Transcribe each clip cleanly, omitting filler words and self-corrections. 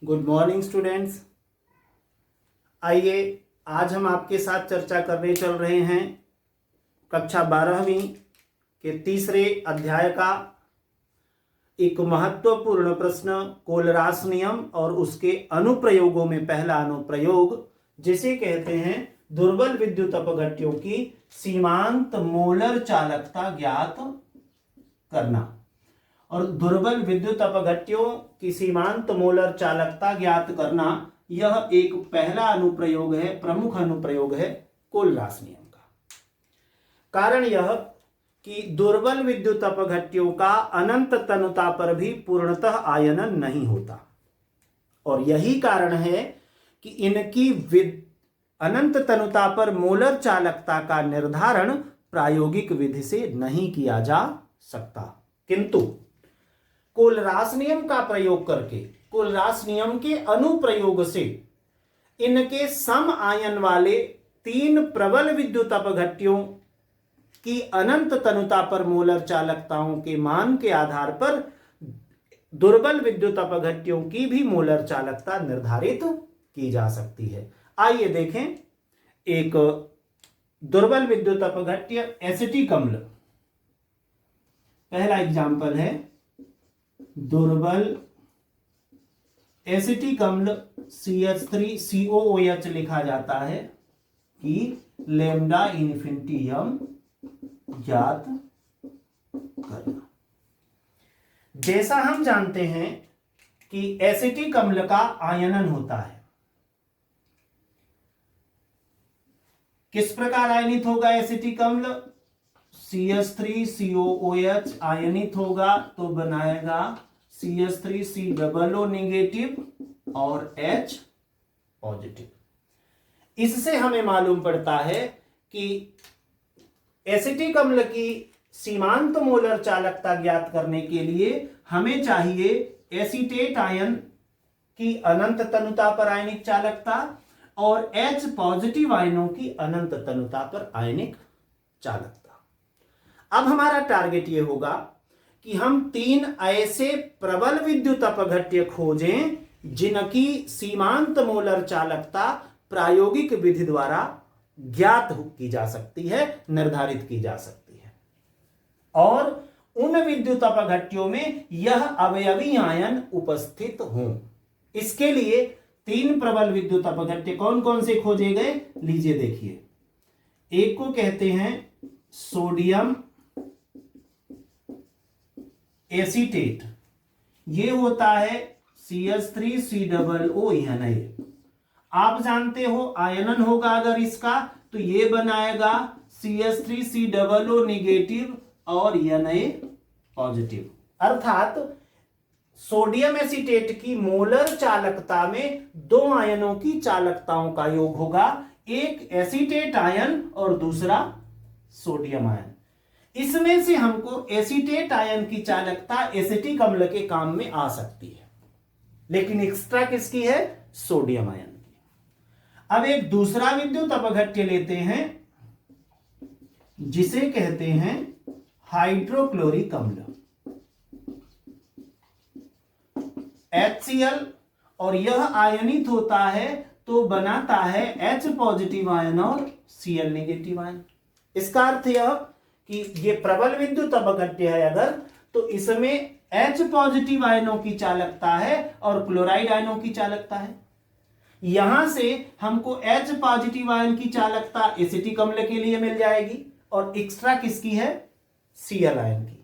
Good morning students. आइए आज हम आपके साथ चर्चा करने चल रहे हैं कक्षा 12वीं के तीसरे अध्याय का एक महत्वपूर्ण प्रश्न कोलरास नियम और उसके अनुप्रयोगों में पहला अनुप्रयोग जिसे कहते हैं दुर्बल विद्युत अपघट्यों की सीमांत मोलर चालकता ज्ञात करना। और दुर्बल विद्युत अपघट्यों की सीमांत मोलर चालकता ज्ञात करना यह एक पहला अनुप्रयोग है, प्रमुख अनुप्रयोग है कोलरास नियम का। कारण यह कि दुर्बल विद्युत अपघट्यों का अनंत तनुता पर भी पूर्णतः आयनन नहीं होता और यही कारण है कि इनकी अनंत तनुता पर मोलर चालकता का निर्धारण प्रायोगिक विधि से नहीं किया जा सकता। किंतु कोलरास नियम का प्रयोग करके, कोलरास नियम के अनुप्रयोग से इनके सम आयन वाले तीन प्रबल विद्युत अपघट्यों की अनंत तनुता पर मोलर चालकताओं के मान के आधार पर दुर्बल विद्युत अपघट्यों की भी मोलर चालकता निर्धारित की जा सकती है। आइए देखें एक दुर्बल विद्युत अपघट्य एसिटिक अम्ल। पहला एग्जाम्पल है दुर्बल एसिटिक अम्ल CH3COOH लिखा जाता है कि लैम्डा इन्फिनिटी m ज्ञात करना। जैसा हम जानते हैं कि एसिटिक अम्ल का आयनन होता है, किस प्रकार आयनित होगा एसिटिक अम्ल? CH3COOH आयनित होगा तो बनाएगा CH3COO नेगेटिव और H पॉजिटिव। इससे हमें मालूम पड़ता है कि एसिटिक अम्ल की सीमांत मोलर चालकता ज्ञात करने के लिए हमें चाहिए एसीटेट आयन की अनंत तनुता पर आयनिक चालकता और H पॉजिटिव आयनों की अनंत तनुता पर आयनिक चालकता। अब हमारा टारगेट यह होगा कि हम तीन ऐसे प्रबल विद्युत अपघट्य खोजें जिनकी सीमांत मोलर चालकता प्रायोगिक विधि द्वारा ज्ञात की जा सकती है, निर्धारित की जा सकती है, और उन विद्युत अपघट्यों में यह अवयवी आयन उपस्थित हों। इसके लिए तीन प्रबल विद्युत अपघट्य कौन कौन से खोजे गए, लीजिए देखिए। एक को कहते हैं सोडियम एसीटेट, ये होता है CH3COO। आप जानते हो आयनन होगा अगर इसका तो ये बनाएगा CH3COO नेगेटिव और Na पॉजिटिव। अर्थात सोडियम एसीटेट की मोलर चालकता में दो आयनों की चालकताओं का योग होगा, एक एसीटेट आयन और दूसरा सोडियम आयन। इसमें से हमको एसीटेट आयन की चालकता एसिटिक अम्ल के काम में आ सकती है, लेकिन एक्स्ट्रा किसकी है? सोडियम आयन की। अब एक दूसरा विद्युत अपघट्य लेते हैं जिसे कहते हैं हाइड्रोक्लोरिक अम्ल HCl, और यह आयनित होता है तो बनाता है H पॉजिटिव आयन और Cl नेगेटिव आयन। इसका अर्थ यह कि ये प्रबल विद्युत अपघट्य है अगर, तो इसमें H पॉजिटिव आयनों की चालकता है और क्लोराइड आयनों की चालकता है। यहां से हमको H पॉजिटिव आयन की चालकता एसिटिक अम्ल के लिए मिल जाएगी और एक्स्ट्रा किसकी है? Cl आयन की।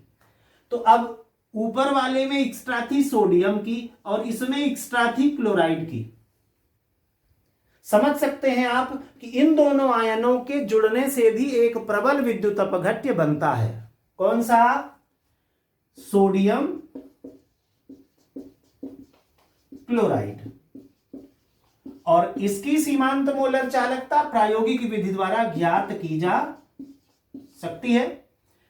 तो अब ऊपर वाले में एक्स्ट्रा थी सोडियम की और इसमें एक्स्ट्रा थी क्लोराइड की। समझ सकते हैं आप कि इन दोनों आयनों के जुड़ने से भी एक प्रबल विद्युत अपघट्य बनता है। कौन सा? Sodium chloride. और इसकी सीमांत मोलर चालकता प्रायोगिक विधि द्वारा ज्ञात की जा सकती है।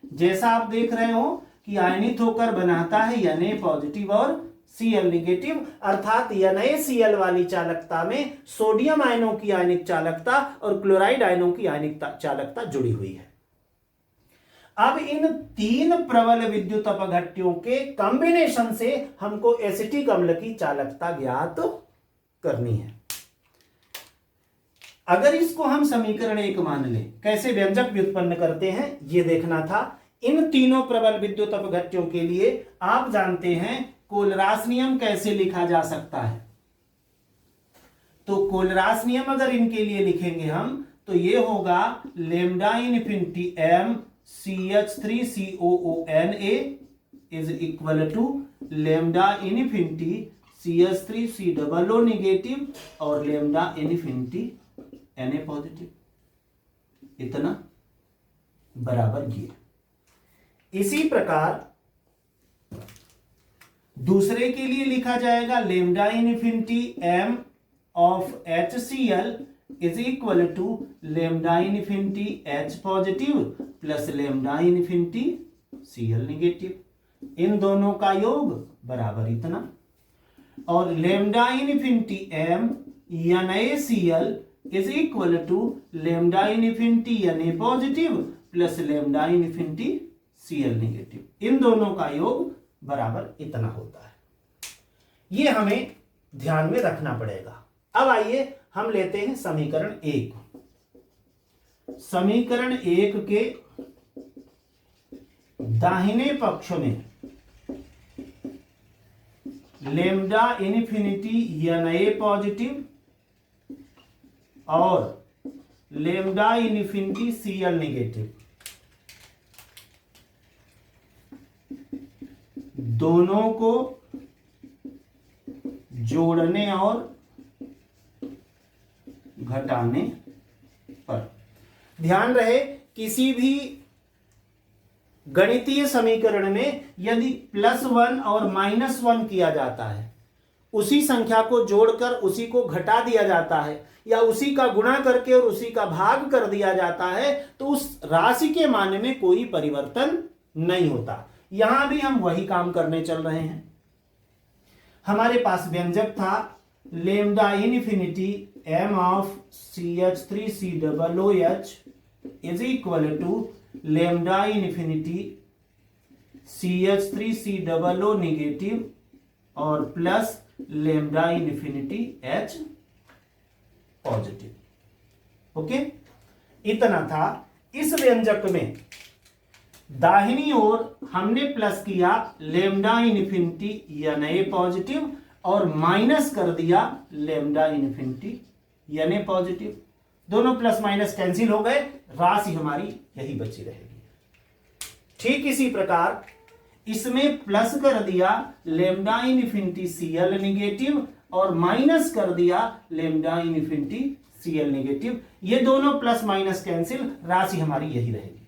जैसा आप देख रहे हो कि आयनित होकर बनाता है Na पॉजिटिव और Cl नेगेटिव, अर्थात NaCl वाली चालकता में सोडियम आयनों की आयनिक चालकता और क्लोराइड आयनों की आयनिक चालकता जुड़ी हुई है। अब इन तीन प्रबल विद्युत अपघट्यों के कॉम्बिनेशन से हमको एसिटिक अम्ल की चालकता ज्ञात करनी है। अगर इसको हम समीकरण 1 मान लें, कैसे व्यंजक व्युत्पन्न करते हैं ये देखना था। इन तीनों प्रबल विद्युत अपघट्यों के लिए आप जानते हैं कोलरास नियम कैसे लिखा जा सकता है। तो कोलरास नियम अगर इनके लिए लिखेंगे हम तो ये होगा lambda infinity m CH3COONA is equal to lambda infinity CH3COO negative और लेमडा इनफिनिटी Na पॉजिटिव, इतना बराबर ये। इसी प्रकार दूसरे के लिए लिखा जाएगा lambda infinity m of HCl is equal to lambda infinity H positive plus lambda infinity Cl negative, इन दोनों का योग बराबर इतना। और lambda infinity m NaCl is equal to lambda infinity Na positive plus lambda infinity Cl negative, इन दोनों का योग बराबर इतना होता है। ये हमें ध्यान में रखना पड़ेगा। अब आइए हम लेते हैं समीकरण 1। समीकरण 1 के दाहिने पक्ष में लेमडा इनफिनिटी Na पॉजिटिव और लेमडा इनफिनिटी Cl नेगेटिव, दोनों को जोड़ने और घटाने पर ध्यान रहे, किसी भी गणितीय समीकरण में यदि +1 और -1 किया जाता है, उसी संख्या को जोड़कर उसी को घटा दिया जाता है या उसी का गुणा करके और उसी का भाग कर दिया जाता है, तो उस राशि के मान में कोई परिवर्तन नहीं होता। यहां भी हम वही काम करने चल रहे हैं। हमारे पास व्यंजक था lambda infinity m of CH3COOH is equal to lambda infinity CH3COO negative और plus lambda infinity H positive. Okay, इतना था। इस व्यंजक में दाहिनी ओर हमने प्लस किया लेमडा इनफिनिटी Na पॉजिटिव और माइनस कर दिया लेमडा इनफिनिटी Na पॉजिटिव। दोनों प्लस माइनस कैंसिल हो गए, राशि हमारी यही बची रहेगी। ठीक इसी प्रकार इसमें प्लस कर दिया लेमडा इनफिनिटी Cl नेगेटिव और माइनस कर दिया लेमडा इनफिनिटी Cl नेगेटिव। ये दोनों प्लस माइनस कैंसिल, राशि हमारी यही रहेगी।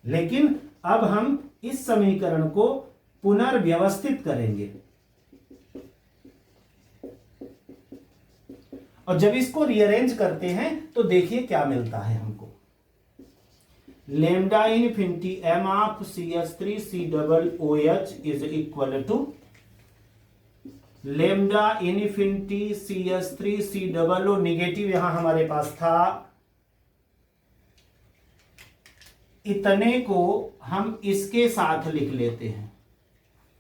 लेकिन अब हम इस समीकरण को पुनर्व्यवस्थित करेंगे और जब इसको रीअरेंज करते हैं तो देखिए क्या मिलता है हमको। Lambda infinity m of CH3COOH is equal to lambda infinity CH3COO negative, यहां हमारे पास था, इतने को हम इसके साथ लिख लेते हैं,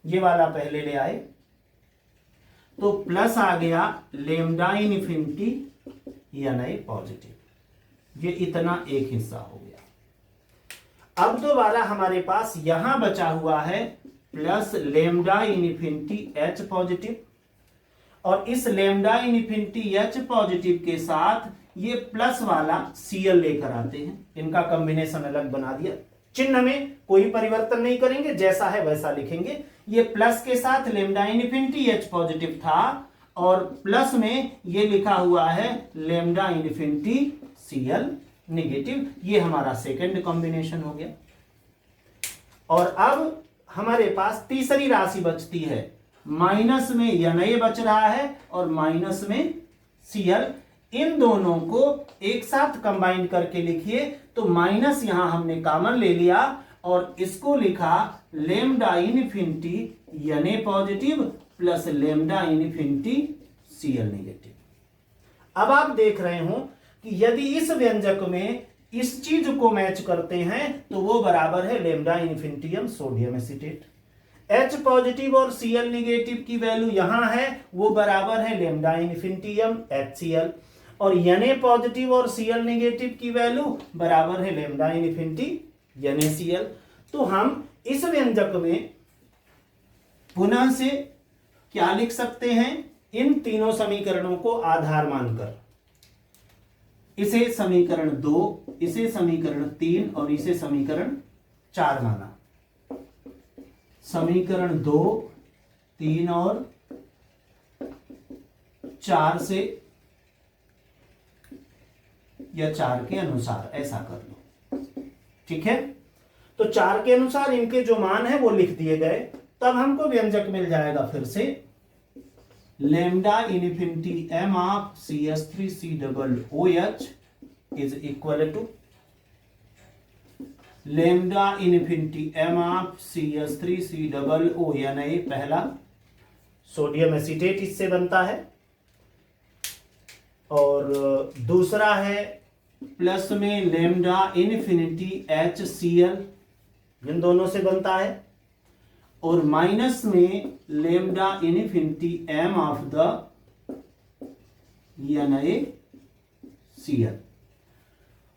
ये वाला पहले ले आए तो प्लस आ गया लेमडा इनफिनिटी Na पॉजिटिव, ये इतना एक हिस्सा हो गया। अब दोबारा हमारे पास यहां बचा हुआ है plus lambda infinity H positive और इस लेमडा इनफिनिटी H पॉजिटिव के साथ ये प्लस वाला Cl लेकर आते हैं, इनका कॉम्बिनेशन अलग बना दिया। चिन्ह में कोई परिवर्तन नहीं करेंगे, जैसा है वैसा लिखेंगे। ये प्लस के साथ लेमडा इनफिनिटी H पॉजिटिव था और प्लस में ये लिखा हुआ है लेमडा इनफिनिटी Cl नेगेटिव, ये हमारा सेकंड कॉम्बिनेशन हो गया। और अब हमारे पास तीसरी राशि बचती है, माइनस में Na बच रहा है और माइनस में Cl, इन दोनों को एक साथ कंबाइन करके लिखिए तो माइनस यहां हमने कॉमन ले लिया और इसको लिखा lambda infinity Na positive plus lambda infinity Cl negative. अब आप देख रहे हो कि यदि इस व्यंजक में इस चीज को मैच करते हैं तो वो बराबर है lambda infinity m sodium acetate. H positive और Cl निगेटिव की वैल्यू यहां है, वो बराबर है लैम्डा इन्फिनिटियम HCl, और Na पॉजिटिव और Cl निगेटिव की वैल्यू बराबर है लैम्डा इन्फिनिटी NaCl। तो हम इस व्यंजक में पुनः से क्या लिख सकते हैं, इन तीनों समीकरणों को आधार मानकर, इसे समीकरण 2, इसे समीकरण 3 और इसे समीकरण 4 माना। समीकरण 2, 3 और 4 से या 4 के अनुसार ऐसा कर लो, ठीक है। तो 4 के अनुसार इनके जो मान है वो लिख दिए गए, तब हमको व्यंजक मिल जाएगा फिर से lambda infinity m of CH3COOH is equal to lambda infinity m of CH3COO यानी पहला सोडियम एसीटेट इससे बनता है, और दूसरा है प्लस में लैम्डा इन्फिनिटी HCl, इन दोनों से बनता है, और माइनस में lambda infinity m of the NaCl।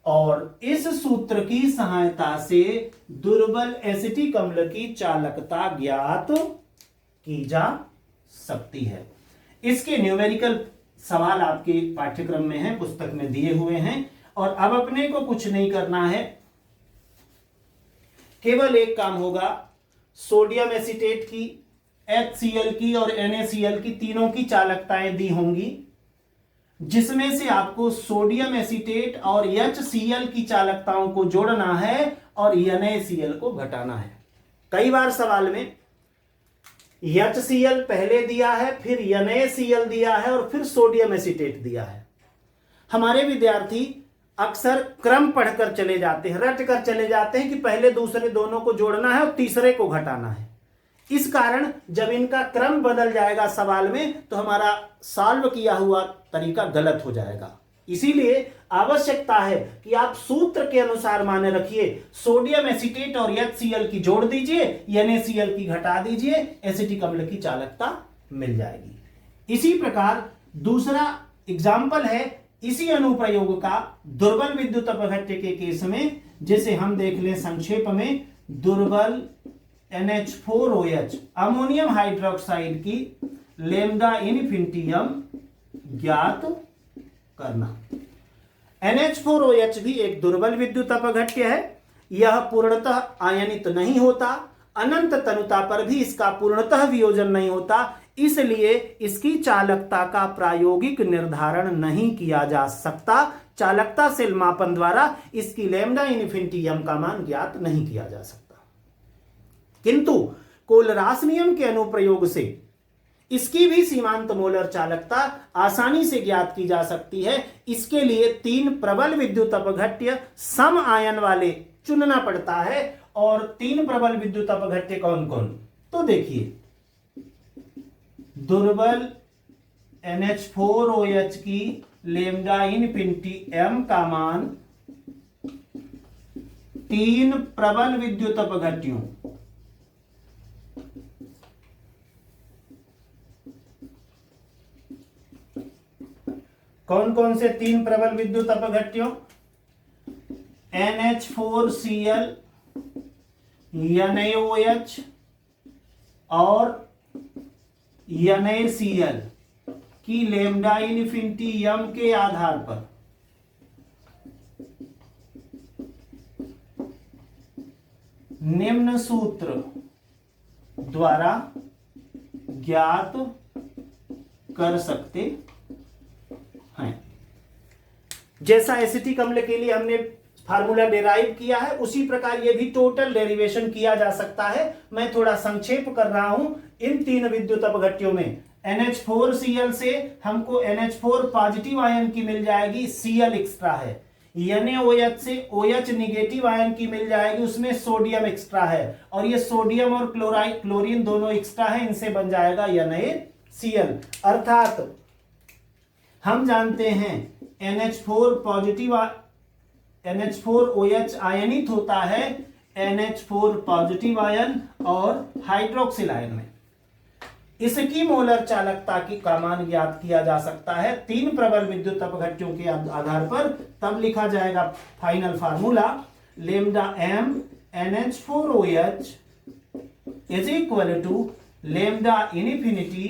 और इस सूत्र की सहायता से दुर्बल एसिटिक अम्ल की चालकता ज्ञात की जा सकती है। इसके न्यूमेरिकल सवाल आपके पाठ्यक्रम में हैं, पुस्तक में दिए हुए हैं, और अब अपने को कुछ नहीं करना है, केवल एक काम होगा, सोडियम एसीटेट की, HCl की और NaCl की तीनों की चालकताएं दी होंगी, जिसमें से आपको सोडियम एसीटेट और HCl की चालकताओं को जोड़ना है और NaCl को घटाना है। कई बार सवाल में HCl पहले दिया है, फिर NaCl दिया है और फिर सोडियम एसीटेट दिया है। हमारे विद्यार्थी अक्सर क्रम पढ़कर चले जाते हैं, रट कर चले जाते हैं कि पहले दूसरे दोनों को जोड़ना है और तीसरे को घटाना है। इस कारण जब इनका क्रम बदल जाएगा सवाल में तो हमारा सॉल्व किया हुआ तरीका गलत हो जाएगा। इसीलिए आवश्यकता है कि आप सूत्र के अनुसार माने रखिए, सोडियम एसीटेट और HCl की जोड़ दीजिए, NaCl की घटा दीजिए, एसिटिक अम्ल की चालकता मिल जाएगी। इसी प्रकार दूसरा एग्जाम्पल है इसी अनुप्रयोग का दुर्बल विद्युत अपघट्य के केस में, जैसे हम देख लें संक्षेप में, दुर्बल NH4OH अमोनियम हाइड्रोक्साइड की लैम्डा इन्फिनिटियम ज्ञात करना। NH4OH भी एक दुर्बल विद्युत अपघट्य है। यह पूर्णतः आयनित नहीं होता, अनंत तनुता पर भी इसका पूर्णतः वियोजन नहीं होता, इसलिए इसकी चालकता का प्रायोगिक निर्धारण नहीं किया जा सकता। चालकता सेल मापन द्वारा इसकी लैम्डा इन्फिनिटियम का मान ज्ञात नहीं किया जा सकता, किंतु कोलरास नियम के अनुप्रयोग से इसकी भी सीमांत मोलर चालकता आसानी से ज्ञात की जा सकती है। इसके लिए 3 प्रबल विद्युत अपघट्य सम आयन वाले चुनना पड़ता है। और 3 प्रबल विद्युत अपघट्य कौन कौन, तो देखिए, दुर्बल NH4OH की लैम्डा इन्फिनिटी m का मान 3 प्रबल विद्युत अपघट्यों कौन कौन से 3 प्रबल विद्युत अपघट्यों, NH4Cl, NaOH और NaCl की लैम्डा इन्फिनिटी m के आधार पर निम्न सूत्र द्वारा ज्ञात कर सकते हैं। जैसा एसिटिक अम्ल के लिए हमने फार्मूला डेराइव किया है, उसी प्रकार यह भी टोटल डेरिवेशन किया जा सकता है। मैं थोड़ा संक्षेप कर रहा हूं। इन 3 विद्युत अपघट्यों में NH4Cl से हमको NH4 पॉजिटिव आयन की मिल जाएगी, Cl एक्स्ट्रा है। NaOH से OH निगेटिव आयन की मिल जाएगी, उसमें सोडियम एक्स्ट्रा है, और ये सोडियम और क्लोरीन दोनों एक्स्ट्रा है, इनसे बन जाएगा NaCl। अर्थात हम जानते हैं NH4 पॉजिटिव NH4OH आयनित होता है NH4 पॉजिटिव आयन और हाइड्रोक्सिल आयन में। इसकी मोलर चालकता का मान ज्ञात किया जा सकता है 3 प्रबल विद्युत अपघट्यों के आधार पर। तब लिखा जाएगा final formula lambda m NH4OH is equal to lambda infinity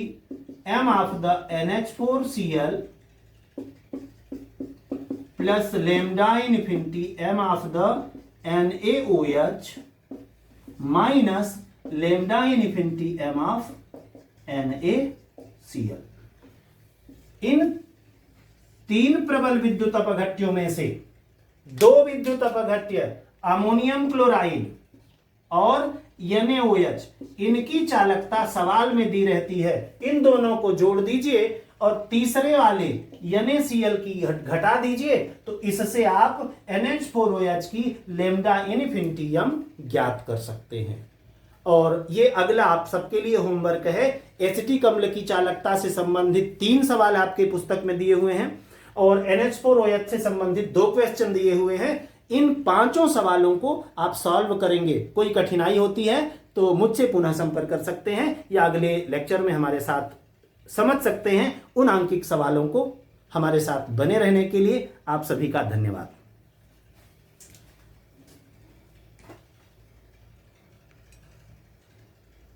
m of the NH4Cl plus lambda infinity m of the NaOH minus lambda infinity m of NaCl। इन 3 प्रबल विद्युत अपघट्यों में से 2 विद्युत अपघट्य अमोनियम क्लोराइड और NaOH, इनकी चालकता सवाल में दी रहती है। इन दोनों को जोड़ दीजिए और तीसरे वाले NaCl की घटा दीजिए, तो इससे आप NH4OH की लैम्डा इन्फिनिटीयम ज्ञात कर सकते हैं। और ये अगला आप सबके लिए होमवर्क है। एसिटिक अम्ल की चालकता से संबंधित 3 सवाल आपके पुस्तक में दिए हुए हैं और NH4OH से संबंधित 2 क्वेश्चन दिए हुए हैं। इन 5 सवालों को आप सॉल्व करेंगे। कोई कठिनाई होती है तो मुझसे पुनः संपर्क कर सकते हैं या अगले लेक्चर में हमारे साथ समझ सकते हैं। उन आंकिक सवालों को हमारे साथ बने रहने के लिए आप सभी का धन्यवाद।